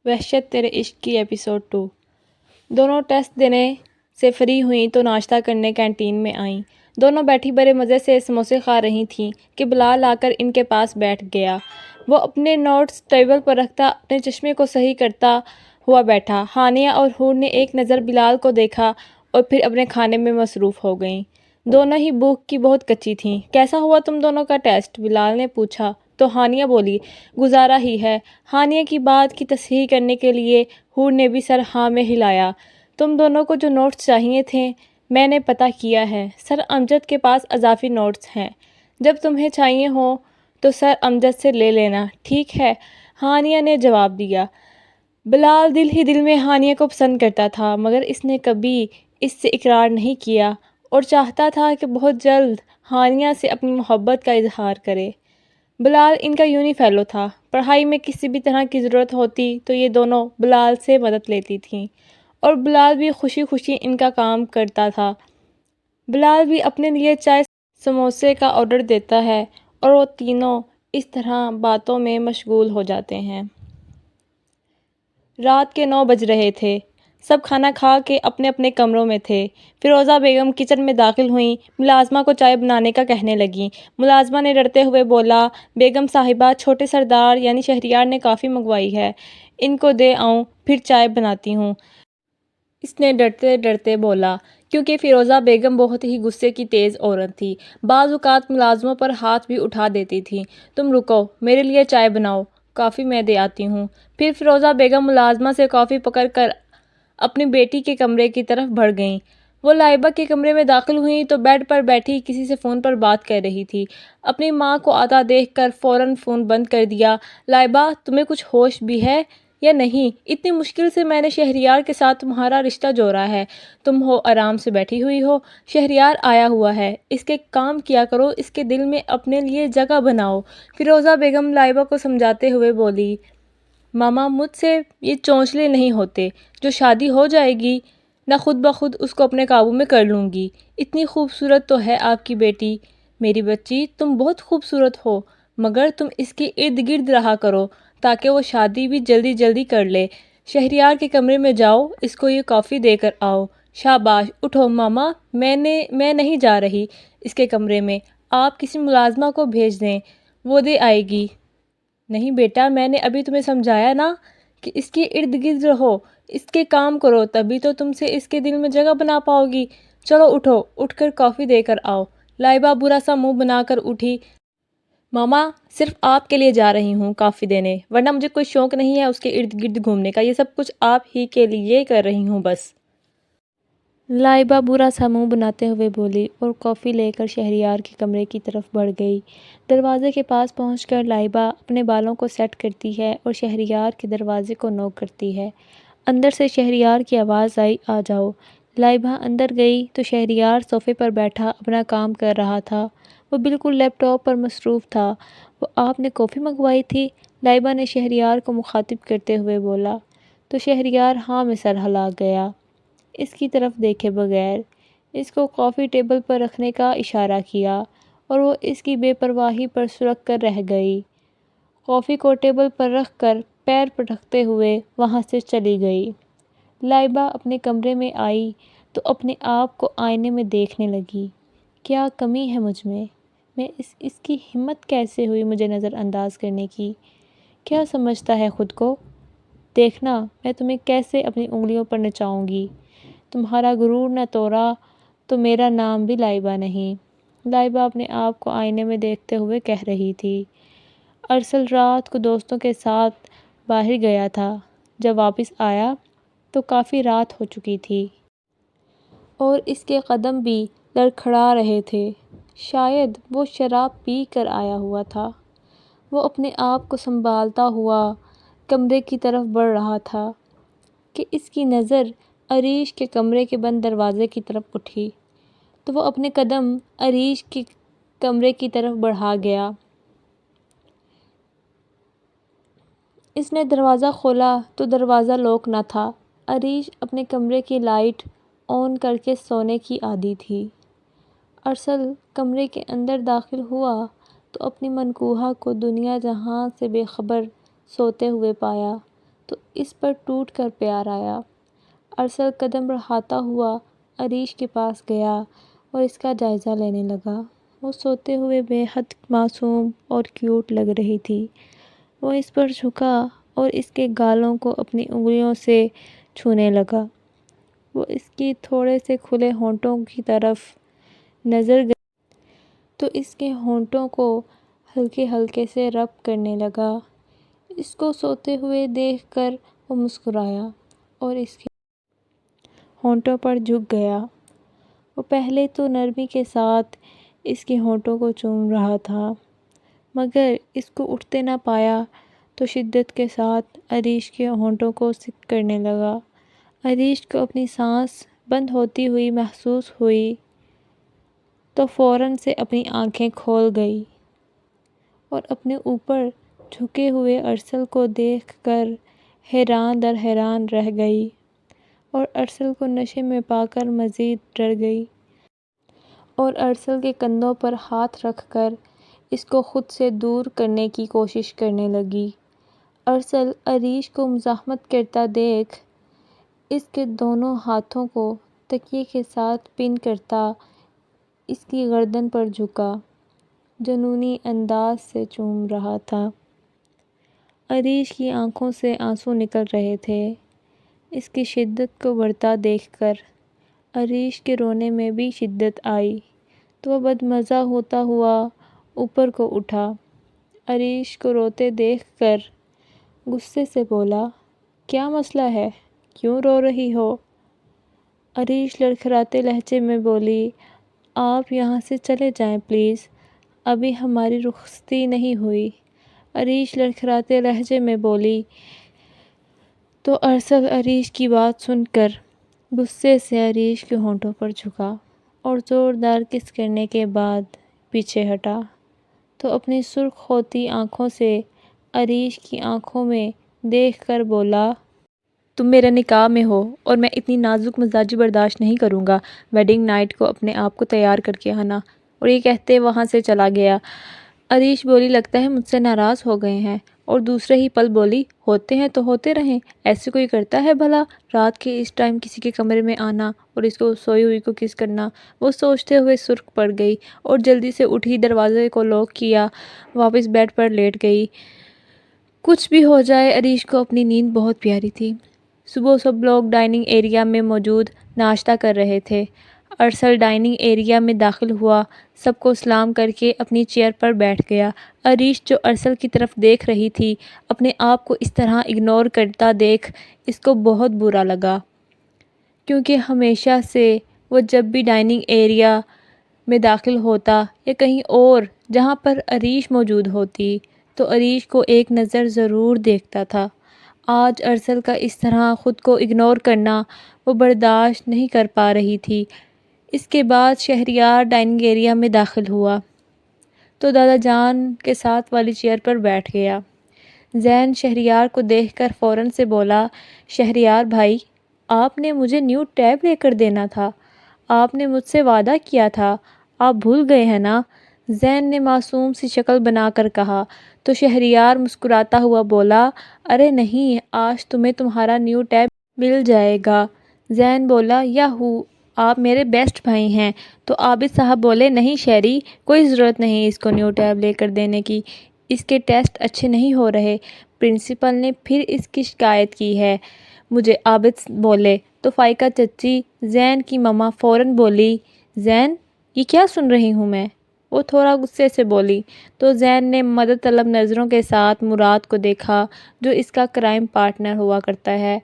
وحشت تیرے عشق کی ایپیسوڈ 2۔ دونوں ٹیسٹ دینے سے فری ہوئیں تو ناشتہ کرنے کینٹین میں آئیں۔ دونوں بیٹھی بڑے مزے سے سموسے کھا رہی تھیں کہ بلال آ کر ان کے پاس بیٹھ گیا۔ وہ اپنے نوٹس ٹیبل پر رکھتا اپنے چشمے کو صحیح کرتا ہوا بیٹھا۔ ہانیہ اور حور نے ایک نظر بلال کو دیکھا اور پھر اپنے کھانے میں مصروف ہو گئیں۔ دونوں ہی بھوک کی بہت کچی تھیں۔ کیسا ہوا تم دونوں کا ٹیسٹ؟ بلال نے پوچھا تو ہانیہ بولی گزارا ہی ہے۔ ہانیہ کی بات کی تصحیح کرنے کے لیے حور نے بھی سر ہاں میں ہلایا۔ تم دونوں کو جو نوٹس چاہیے تھے میں نے پتہ کیا ہے، سر امجد کے پاس اضافی نوٹس ہیں، جب تمہیں چاہیے ہوں تو سر امجد سے لے لینا، ٹھیک ہے؟ ہانیہ نے جواب دیا۔ بلال دل ہی دل میں ہانیہ کو پسند کرتا تھا مگر اس نے کبھی اس سے اقرار نہیں کیا اور چاہتا تھا کہ بہت جلد ہانیہ سے اپنی محبت کا اظہار کرے۔ بلال ان کا یونی فیلو تھا۔ پڑھائی میں کسی بھی طرح کی ضرورت ہوتی تو یہ دونوں بلال سے مدد لیتی تھیں اور بلال بھی خوشی خوشی ان کا کام کرتا تھا۔ بلال بھی اپنے لیے چائے سموسے کا آرڈر دیتا ہے اور وہ تینوں اس طرح باتوں میں مشغول ہو جاتے ہیں۔ رات کے 9 بج رہے تھے۔ سب کھانا کھا کے اپنے اپنے کمروں میں تھے۔ فیروزہ بیگم کچن میں داخل ہوئیں، ملازمہ کو چائے بنانے کا کہنے لگیں۔ ملازمہ نے ڈرتے ہوئے بولا، بیگم صاحبہ چھوٹے سردار یعنی شہریار نے کافی منگوائی ہے، ان کو دے آؤں پھر چائے بناتی ہوں۔ اس نے ڈرتے ڈرتے بولا کیونکہ فیروزہ بیگم بہت ہی غصے کی تیز عورت تھی، بعض اوقات ملازموں پر ہاتھ بھی اٹھا دیتی تھی۔ تم رکو، میرے لیے چائے بناؤ، کافی میں دے آتی ہوں۔ پھر فیروزہ بیگم ملازمہ سے کافی پکڑ کر اپنی بیٹی کے کمرے کی طرف بڑھ گئیں۔ وہ لائبہ کے کمرے میں داخل ہوئیں تو بیڈ پر بیٹھی کسی سے فون پر بات کر رہی تھی۔ اپنی ماں کو آتا دیکھ کر فوراً فون بند کر دیا۔ لائبہ تمہیں کچھ ہوش بھی ہے یا نہیں؟ اتنی مشکل سے میں نے شہریار کے ساتھ تمہارا رشتہ جوڑا ہے، تم ہو آرام سے بیٹھی ہوئی ہو؟ شہریار آیا ہوا ہے، اس کے کام کیا کرو، اس کے دل میں اپنے لیے جگہ بناؤ۔ فیروزہ بیگم لائبہ کو سمجھاتے ہوئے بولی، ماما مجھ سے یہ چونچلے نہیں ہوتے، جو شادی ہو جائے گی نہ خود بخود اس کو اپنے قابو میں کر لوں گی۔ اتنی خوبصورت تو ہے آپ کی بیٹی، میری بچی تم بہت خوبصورت ہو، مگر تم اس کے ارد گرد رہا کرو تاکہ وہ شادی بھی جلدی جلدی کر لے۔ شہریار کے کمرے میں جاؤ، اس کو یہ کافی دے کر آؤ۔ شاباش، اٹھو ماما، میں نہیں جا رہی اس کے کمرے میں، آپ کسی ملازمہ کو بھیج دیں، وہ دے آئے گی۔ نہیں بیٹا، میں نے ابھی تمہیں سمجھایا نا کہ اس کے ارد گرد رہو، اس کے کام کرو، تبھی تو تم سے اس کے دل میں جگہ بنا پاؤ گی۔ چلو اٹھو، اٹھ کر کافی دے کر آؤ۔ لائبہ برا سا منہ بنا کر اٹھی۔ ماما صرف آپ کے لیے جا رہی ہوں کافی دینے، ورنہ مجھے کوئی شوق نہیں ہے اس کے ارد گرد گھومنے کا، یہ سب کچھ آپ ہی کے لیے کر رہی ہوں بس۔ لائبہ برا سا منہ بناتے ہوئے بولی اور کافی لے کر شہریار کے کمرے کی طرف بڑھ گئی۔ دروازے کے پاس پہنچ کر لائبہ اپنے بالوں کو سیٹ کرتی ہے اور شہریار کے دروازے کو نوک کرتی ہے۔ اندر سے شہریار کی آواز آئی، آ جاؤ۔ لائبہ اندر گئی تو شہریار صوفے پر بیٹھا اپنا کام کر رہا تھا۔ وہ بالکل لیپ ٹاپ پر مصروف تھا۔ وہ آپ نے کافی منگوائی تھی؟ لائبہ نے شہریار کو مخاطب کرتے ہوئے بولا تو شہریار ہاں میں سر ہلا گیا، اس کی طرف دیکھے بغیر۔ اس کو کافی ٹیبل پر رکھنے کا اشارہ کیا اور وہ اس کی بے پرواہی پر سرک کر رہ گئی۔ کافی کو ٹیبل پر رکھ کر پیر پٹکتے ہوئے وہاں سے چلی گئی۔ لائبہ اپنے کمرے میں آئی تو اپنے آپ کو آئینے میں دیکھنے لگی۔ کیا کمی ہے مجھ میں؟ اس کی ہمت کیسے ہوئی مجھے نظر انداز کرنے کی؟ کیا سمجھتا ہے خود کو؟ دیکھنا میں تمہیں کیسے اپنی انگلیوں پر نچاؤں گی۔ تمہارا غرور نہ توڑا تو میرا نام بھی لائبہ نہیں۔ لائبہ اپنے آپ کو آئینے میں دیکھتے ہوئے کہہ رہی تھی۔ ارسل رات کو دوستوں کے ساتھ باہر گیا تھا، جب واپس آیا تو کافی رات ہو چکی تھی اور اس کے قدم بھی لڑکھڑا رہے تھے، شاید وہ شراب پی کر آیا ہوا تھا۔ وہ اپنے آپ کو سنبھالتا ہوا کمرے کی طرف بڑھ رہا تھا کہ اس کی نظر عریش کے کمرے کے بند دروازے کی طرف اٹھی تو وہ اپنے قدم عریش کے کمرے کی طرف بڑھا گیا۔ اس نے دروازہ کھولا تو دروازہ لاک نہ تھا۔ عریش اپنے کمرے کی لائٹ آن کر کے سونے کی عادی تھی۔ ارسل کمرے کے اندر داخل ہوا تو اپنی منکوہہ کو دنیا جہاں سے بے خبر سوتے ہوئے پایا۔ تو اس پر ٹوٹ کر پیار آیا۔ ارسل قدم بڑھاتا ہوا عریش کے پاس گیا اور اس کا جائزہ لینے لگا۔ وہ سوتے ہوئے بے حد معصوم اور کیوٹ لگ رہی تھی۔ وہ اس پر جھکا اور اس کے گالوں کو اپنی انگلیوں سے چھونے لگا۔ وہ اس کی تھوڑے سے کھلے ہونٹوں کی طرف نظر گئی تو اس کے ہونٹوں کو ہلکے ہلکے سے رب کرنے لگا۔ اس کو سوتے ہوئے دیکھ کر وہ مسکرایا اور اس کے ہونٹوں پر جھک گیا۔ وہ پہلے تو نرمی کے ساتھ اس کے ہونٹوں کو چوم رہا تھا، مگر اس کو اٹھتے نہ پایا تو شدت کے ساتھ عریش کے ہونٹوں کو سکت کرنے لگا۔ عریش کو اپنی سانس بند ہوتی ہوئی محسوس ہوئی تو فوراً سے اپنی آنکھیں کھول گئی اور اپنے اوپر جھکے ہوئے ارسل کو دیکھ کر حیران در حیران رہ گئی اور ارسل کو نشے میں پا کر مزید ڈر گئی اور ارسل کے کندھوں پر ہاتھ رکھ کر اس کو خود سے دور کرنے کی کوشش کرنے لگی۔ ارسل عریش کو مزاحمت کرتا دیکھ اس کے دونوں ہاتھوں کو تکیے کے ساتھ پن کرتا اس کی گردن پر جھکا، جنونی انداز سے چوم رہا تھا۔ عریش کی آنکھوں سے آنسو نکل رہے تھے۔ اس کی شدت کو بڑھتا دیکھ کر عریش کے رونے میں بھی شدت آئی تو وہ بدمزہ ہوتا ہوا اوپر کو اٹھا۔ عریش کو روتے دیکھ کر غصے سے بولا، کیا مسئلہ ہے؟ کیوں رو رہی ہو؟ عریش لڑکھڑاتے لہجے میں بولی، آپ یہاں سے چلے جائیں پلیز، ابھی ہماری رخصتی نہیں ہوئی۔ عریش لڑکھڑاتے لہجے میں بولی تو ارسل عریش کی بات سن کر غصے سے عریش کے ہونٹوں پر جھکا اور زوردار کس کرنے کے بعد پیچھے ہٹا تو اپنی سرخ ہوتی آنکھوں سے عریش کی آنکھوں میں دیکھ کر بولا، تم میرے نکاح میں ہو اور میں اتنی نازک مزاجی برداشت نہیں کروں گا۔ ویڈنگ نائٹ کو اپنے آپ کو تیار کر کے آنا۔ اور یہ کہتے وہاں سے چلا گیا۔ عریش بولی، لگتا ہے مجھ سے ناراض ہو گئے ہیں، اور دوسرے ہی پل بولی، ہوتے ہیں تو ہوتے رہیں، ایسے کوئی کرتا ہے بھلا رات کے اس ٹائم کسی کے کمرے میں آنا اور اس کو سوئی ہوئی کو کس کرنا۔ وہ سوچتے ہوئے سرخ پڑ گئی اور جلدی سے اٹھی، دروازے کو لاک کیا، واپس بیڈ پر لیٹ گئی۔ کچھ بھی ہو جائے عریش کو اپنی نیند بہت پیاری تھی۔ صبح سب لوگ ڈائننگ ایریا میں موجود ناشتہ کر رہے تھے۔ ارسل ڈائننگ ایریا میں داخل ہوا، سب کو سلام کر کے اپنی چیئر پر بیٹھ گیا۔ عریش جو ارسل کی طرف دیکھ رہی تھی، اپنے آپ کو اس طرح اگنور کرتا دیکھ اس کو بہت برا لگا، کیونکہ ہمیشہ سے وہ جب بھی ڈائننگ ایریا میں داخل ہوتا یا کہیں اور جہاں پر عریش موجود ہوتی تو عریش کو ایک نظر ضرور دیکھتا تھا۔ آج ارسل کا اس طرح خود کو اگنور کرنا وہ برداشت نہیں کر پا رہی تھی۔ اس کے بعد شہریار ڈائننگ ایریا میں داخل ہوا تو دادا جان کے ساتھ والی چیئر پر بیٹھ گیا۔ زین شہریار کو دیکھ کر فوراً سے بولا، شہریار بھائی، آپ نے مجھے نیو ٹیب لے کر دینا تھا، آپ نے مجھ سے وعدہ کیا تھا، آپ بھول گئے ہیں نا؟ زین نے معصوم سی شکل بنا کر کہا تو شہریار مسکراتا ہوا بولا، ارے نہیں، آج تمہیں تمہارا نیو ٹیب مل جائے گا۔ زین بولا، یاہو، آپ میرے بیسٹ بھائی ہیں۔ تو عابد صاحب بولے، نہیں شہری، کوئی ضرورت نہیں اس کو نیو ٹیب لے کر دینے کی، اس کے ٹیسٹ اچھے نہیں ہو رہے، پرنسپل نے پھر اس کی شکایت کی ہے مجھے، عابد بولے تو فائقہ چچی، زین کی مما، فوراً بولی، زین، یہ کیا سن رہی ہوں میں؟ وہ تھوڑا غصے سے بولی تو زین نے مدد طلب نظروں کے ساتھ مراد کو دیکھا جو اس کا کرائم پارٹنر ہوا کرتا ہے۔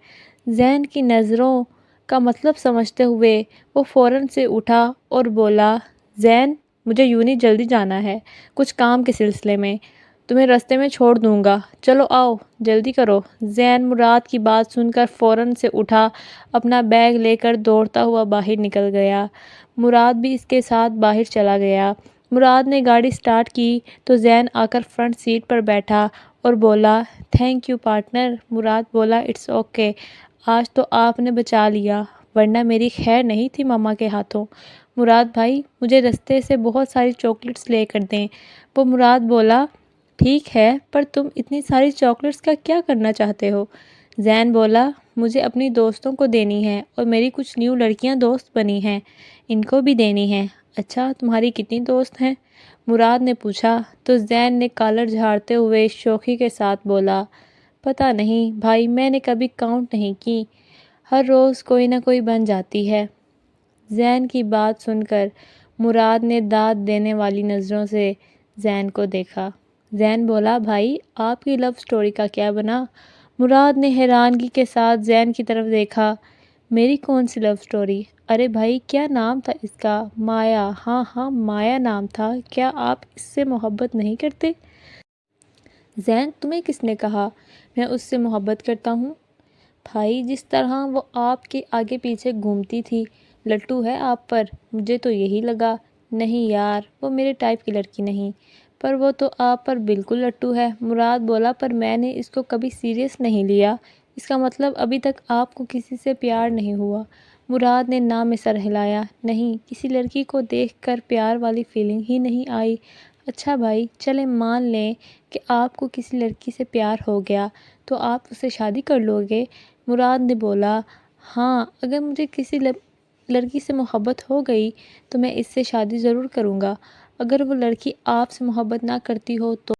زین کی نظروں کا مطلب سمجھتے ہوئے وہ فوراً سے اٹھا اور بولا، زین، مجھے یونی جلدی جانا ہے کچھ کام کے سلسلے میں، تمہیں رستے میں چھوڑ دوں گا، چلو آؤ جلدی کرو۔ زین مراد کی بات سن کر فوراً سے اٹھا، اپنا بیگ لے کر دوڑتا ہوا باہر نکل گیا۔ مراد بھی اس کے ساتھ باہر چلا گیا۔ مراد نے گاڑی سٹارٹ کی تو زین آ کر فرنٹ سیٹ پر بیٹھا اور بولا، تھینک یو پارٹنر۔ مراد بولا، اٹس اوکے، آج تو آپ نے بچا لیا، ورنہ میری خیر نہیں تھی ماما کے ہاتھوں۔ مراد بھائی، مجھے رستے سے بہت ساری چاکلیٹس لے کر دیں۔ وہ مراد بولا، ٹھیک ہے، پر تم اتنی ساری چاکلیٹس کا کیا کرنا چاہتے ہو؟ زین بولا مجھے اپنی دوستوں کو دینی ہے اور میری کچھ نیو لڑکیاں دوست بنی ہیں، ان کو بھی دینی ہے۔ اچھا تمہاری کتنی دوست ہیں؟ مراد نے پوچھا تو زین نے کالر جھاڑتے ہوئے شوخی کے ساتھ بولا پتہ نہیں بھائی، میں نے کبھی کاؤنٹ نہیں کی، ہر روز کوئی نہ کوئی بن جاتی ہے۔ زین کی بات سن کر مراد نے داد دینے والی نظروں سے زین کو دیکھا۔ زین بولا بھائی آپ کی لو سٹوری کا کیا بنا؟ مراد نے حیرانگی کے ساتھ زین کی طرف دیکھا۔ میری کون سی لو سٹوری؟ ارے بھائی کیا نام تھا اس کا؟ مایا۔ ہاں مایا نام تھا، کیا آپ اس سے محبت نہیں کرتے؟ زین تمہیں کس نے کہا میں اس سے محبت کرتا ہوں؟ بھائی جس طرح وہ آپ کے آگے پیچھے گھومتی تھی، لٹو ہے آپ پر، مجھے تو یہی لگا۔ نہیں یار وہ میرے ٹائپ کی لڑکی نہیں، پر وہ تو آپ پر بالکل لٹو ہے۔ مراد بولا پر میں نے اس کو کبھی سیریس نہیں لیا، اس کا مطلب ابھی تک آپ کو کسی سے پیار نہیں ہوا؟ مراد نے نہ میں سر ہلایا۔ نہیں، کسی لڑکی کو دیکھ کر پیار والی فیلنگ ہی نہیں آئی۔ اچھا بھائی چلیں مان لیں کہ آپ کو کسی لڑکی سے پیار ہو گیا تو آپ اس سے شادی کر لو گے؟ مراد نے بولا ہاں اگر مجھے کسی لڑکی سے محبت ہو گئی تو میں اس سے شادی ضرور کروں گا، اگر وہ لڑکی آپ سے محبت نہ کرتی ہو تو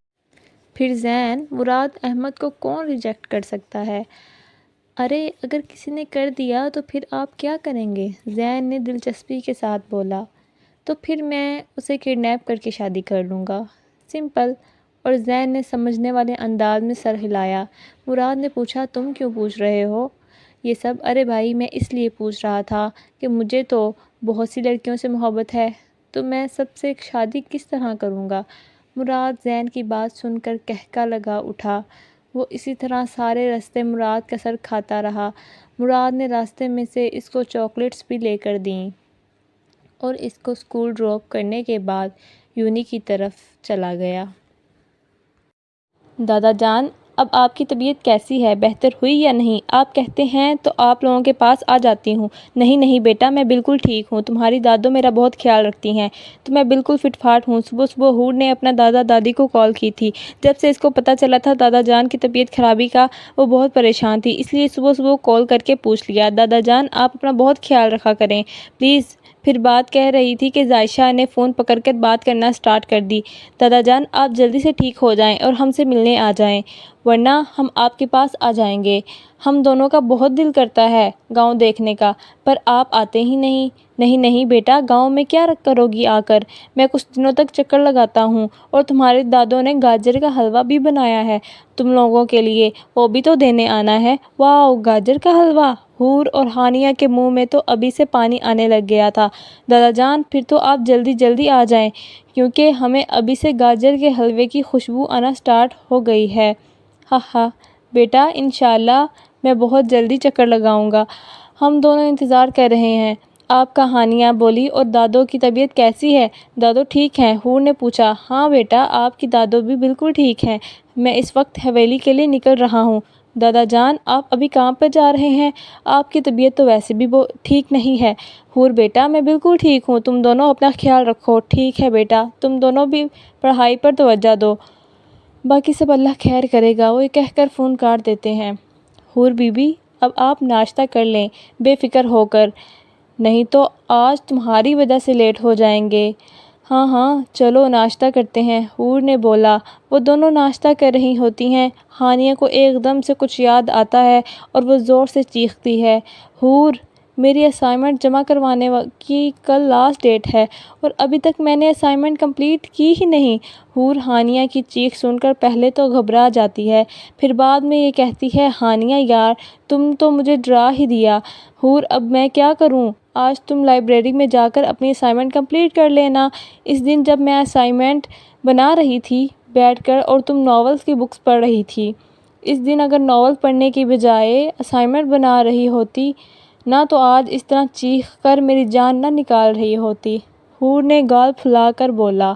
پھر زین مراد احمد کو کون ریجیکٹ کر سکتا ہے؟ ارے اگر کسی نے کر دیا تو پھر آپ کیا کریں گے؟ زین نے دلچسپی کے ساتھ بولا تو پھر میں اسے کڈنیپ کر کے شادی کر لوں گا، سمپل۔ اور زین نے سمجھنے والے انداز میں سر ہلایا۔ مراد نے پوچھا تم کیوں پوچھ رہے ہو یہ سب؟ ارے بھائی میں اس لیے پوچھ رہا تھا کہ مجھے تو بہت سی لڑکیوں سے محبت ہے، تو میں سب سے شادی کس طرح کروں گا؟ مراد زین کی بات سن کر کہکا لگا اٹھا۔ وہ اسی طرح سارے راستے مراد کا سر کھاتا رہا۔ مراد نے راستے میں سے اس کو چاکلیٹس بھی لے کر دیں اور اس کو اسکول ڈراپ کرنے کے بعد یونی کی طرف چلا گیا۔ دادا جان اب آپ کی طبیعت کیسی ہے؟ بہتر ہوئی یا نہیں؟ آپ کہتے ہیں تو آپ لوگوں کے پاس آ جاتی ہوں۔ نہیں بیٹا میں بالکل ٹھیک ہوں، تمہاری دادو میرا بہت خیال رکھتی ہیں، تو میں بالکل فٹ فاٹ ہوں۔ صبح حور نے اپنا دادا دادی کو کال کی تھی، جب سے اس کو پتہ چلا تھا دادا جان کی طبیعت خرابی کا وہ بہت پریشان تھی، اس لیے صبح کال کر کے پوچھ لیا۔ دادا جان آپ اپنا بہت خیال رکھا کریں پلیز۔ پھر بات کہہ رہی تھی کہ عائشہ نے فون پکڑ کر بات کرنا سٹارٹ کر دی۔ دادا جان آپ جلدی سے ٹھیک ہو جائیں اور ہم سے ملنے آ جائیں، ورنہ ہم آپ کے پاس آ جائیں گے۔ ہم دونوں کا بہت دل کرتا ہے گاؤں دیکھنے کا، پر آپ آتے ہی نہیں۔ نہیں بیٹا گاؤں میں کیا کرو گی آ کر؟ میں کچھ دنوں تک چکر لگاتا ہوں، اور تمہارے دادوں نے گاجر کا حلوہ بھی بنایا ہے تم لوگوں کے لیے، وہ بھی تو دینے آنا ہے۔ واو گاجر کا حلوہ! حور اور ہانیہ کے منہ میں تو ابھی سے پانی آنے لگ گیا تھا۔ دادا جان پھر تو آپ جلدی آ جائیں، کیونکہ ہمیں ابھی سے گاجر کے حلوے کی خوشبو آنا سٹارٹ ہو گئی ہے۔ ہاں بیٹا انشاءاللہ میں بہت جلدی چکر لگاؤں گا، ہم دونوں انتظار کر رہے ہیں آپ کا۔ ہانیہ بولی اور دادو کی طبیعت کیسی ہے؟ دادو ٹھیک ہیں؟ حور نے پوچھا۔ ہاں بیٹا آپ کی دادو بھی بالکل ٹھیک ہیں، میں اس وقت حویلی کے لیے نکل رہا ہوں۔ دادا جان آپ ابھی کہاں پر جا رہے ہیں؟ آپ کی طبیعت تو ویسے بھی ٹھیک نہیں ہے۔ حور بیٹا میں بالکل ٹھیک ہوں، تم دونوں اپنا خیال رکھو۔ ٹھیک ہے بیٹا، تم دونوں بھی پڑھائی پر توجہ دو، باقی سب اللہ خیر کرے گا۔ وہ کہہ کر فون کاٹ دیتے ہیں۔ حور بی بی اب آپ ناشتہ کر لیں بے فکر ہو کر، نہیں تو آج تمہاری وجہ سے لیٹ ہو جائیں گے۔ ہاں چلو ناشتہ کرتے ہیں، حور نے بولا۔ وہ دونوں ناشتہ کر رہی ہوتی ہیں، ہانیہ کو ایک دم سے کچھ یاد آتا ہے اور وہ زور سے چیختی ہے حور میری اسائنمنٹ جمع کروانے کی کل لاسٹ ڈیٹ ہے اور ابھی تک میں نے اسائنمنٹ کمپلیٹ کی ہی نہیں۔ حور ہانیہ کی چیخ سن کر پہلے تو گھبرا جاتی ہے، پھر بعد میں یہ کہتی ہے ہانیہ یار تم تو مجھے ڈرا ہی دیا۔ حور اب میں کیا کروں؟ آج تم لائبریری میں جا کر اپنی اسائنمنٹ کمپلیٹ کر لینا۔ اس دن جب میں اسائنمنٹ بنا رہی تھی بیٹھ کر اور تم ناولز کی بکس پڑھ رہی تھی، اس دن اگر ناول پڑھنے کی بجائے اسائنمنٹ بنا رہی ہوتی نہ تو آج اس طرح چیخ کر میری جان نہ نکال رہی ہوتی۔ حور نے گال پھلا کر بولا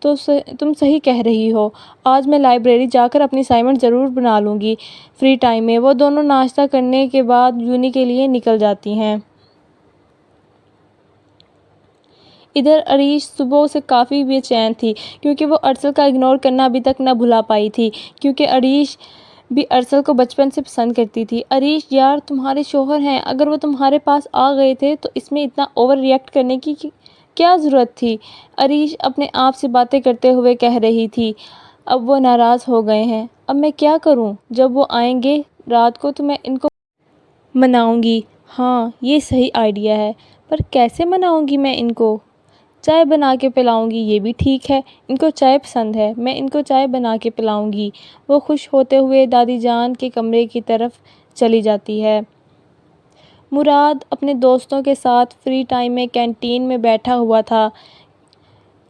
تو تم صحیح کہہ رہی ہو، آج میں لائبریری جا کر اپنی اسائنمنٹ ضرور بنا لوں گی فری ٹائم میں۔ وہ دونوں ناشتہ کرنے کے بعد یونی کے لیے نکل جاتی ہیں۔ ادھر عریش صبح سے کافی بے چین تھی، کیونکہ وہ ارسل کا اگنور کرنا ابھی تک نہ بھلا پائی تھی، کیونکہ عریش بھی ارسل کو بچپن سے پسند کرتی تھی۔ عریش یار تمہارے شوہر ہیں، اگر وہ تمہارے پاس آ گئے تھے تو اس میں اتنا اوور ریئیکٹ کرنے کی کیا ضرورت تھی؟ عریش اپنے آپ سے باتیں کرتے ہوئے کہہ رہی تھی۔ اب وہ ناراض ہو گئے ہیں، اب میں کیا کروں؟ جب وہ آئیں گے رات کو تو میں ان کو مناؤں گی۔ ہاں یہ صحیح آئیڈیا ہے، پر کیسے مناؤں گی میں ان کو؟ چائے بنا کے پلاؤں گی، یہ بھی ٹھیک ہے، ان کو چائے پسند ہے، میں ان کو چائے بنا کے پلاؤں گی۔ وہ خوش ہوتے ہوئے دادی جان کے کمرے کی طرف چلی جاتی ہے۔ مراد اپنے دوستوں کے ساتھ فری ٹائم میں کینٹین میں بیٹھا ہوا تھا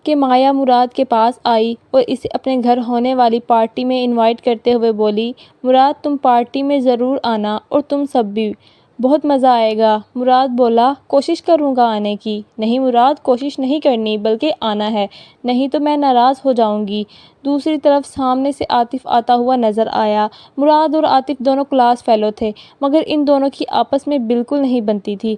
کہ مایا مراد کے پاس آئی اور اسے اپنے گھر ہونے والی پارٹی میں انوائٹ کرتے ہوئے بولی، مراد تم پارٹی میں ضرور آنا اور تم سب بھی، بہت مزہ آئے گا۔ مراد بولا، کوشش کروں گا آنے کی۔ نہیں مراد، کوشش نہیں کرنی بلکہ آنا ہے، نہیں تو میں ناراض ہو جاؤں گی۔ دوسری طرف سامنے سے عاطف آتا ہوا نظر آیا۔ مراد اور عاطف دونوں کلاس فیلو تھے، مگر ان دونوں کی آپس میں بالکل نہیں بنتی تھی۔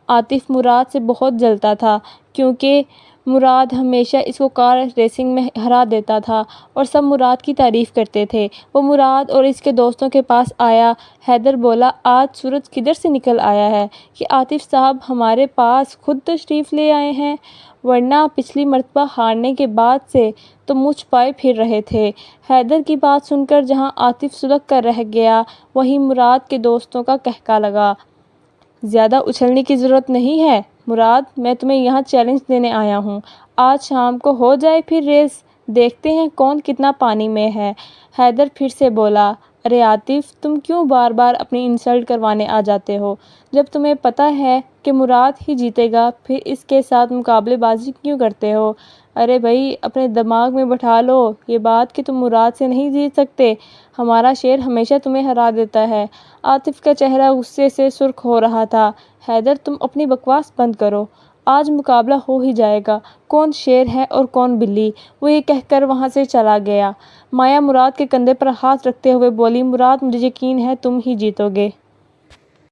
عاطف مراد سے بہت جلتا تھا کیونکہ مراد ہمیشہ اس کو کار ریسنگ میں ہرا دیتا تھا اور سب مراد کی تعریف کرتے تھے۔ وہ مراد اور اس کے دوستوں کے پاس آیا۔ حیدر بولا، آج سورج کدھر سے نکل آیا ہے کہ عاطف صاحب ہمارے پاس خود تشریف لے آئے ہیں، ورنہ پچھلی مرتبہ ہارنے کے بعد سے تو مجھ پائے پھر رہے تھے۔ حیدر کی بات سن کر جہاں عاطف سلگ کر رہ گیا، وہیں مراد کے دوستوں کا قہقہ لگا۔ زیادہ اچھلنے کی ضرورت نہیں ہے مراد، میں تمہیں یہاں چیلنج دینے آیا ہوں۔ آج شام کو ہو جائے پھر ریس، دیکھتے ہیں کون کتنا پانی میں ہے۔ حیدر پھر سے بولا، ارے عاطف تم کیوں بار بار اپنی انسلٹ کروانے آ جاتے ہو؟ جب تمہیں پتہ ہے کہ مراد ہی جیتے گا پھر اس کے ساتھ مقابلے بازی کیوں کرتے ہو؟ ارے بھائی اپنے دماغ میں بٹھا لو یہ بات کہ تم مراد سے نہیں جیت سکتے، ہمارا شیر ہمیشہ تمہیں ہرا دیتا ہے۔ عاطف کا چہرہ غصے سے سرخ ہو رہا تھا۔ حیدر تم اپنی بکواس بند کرو، آج مقابلہ ہو ہی جائے گا، کون شیر ہے اور کون بلی۔ وہ یہ کہہ کر وہاں سے چلا گیا۔ مایا مراد کے کندھے پر ہاتھ رکھتے ہوئے بولی، مراد مجھے یقین ہے تم ہی جیتو گے۔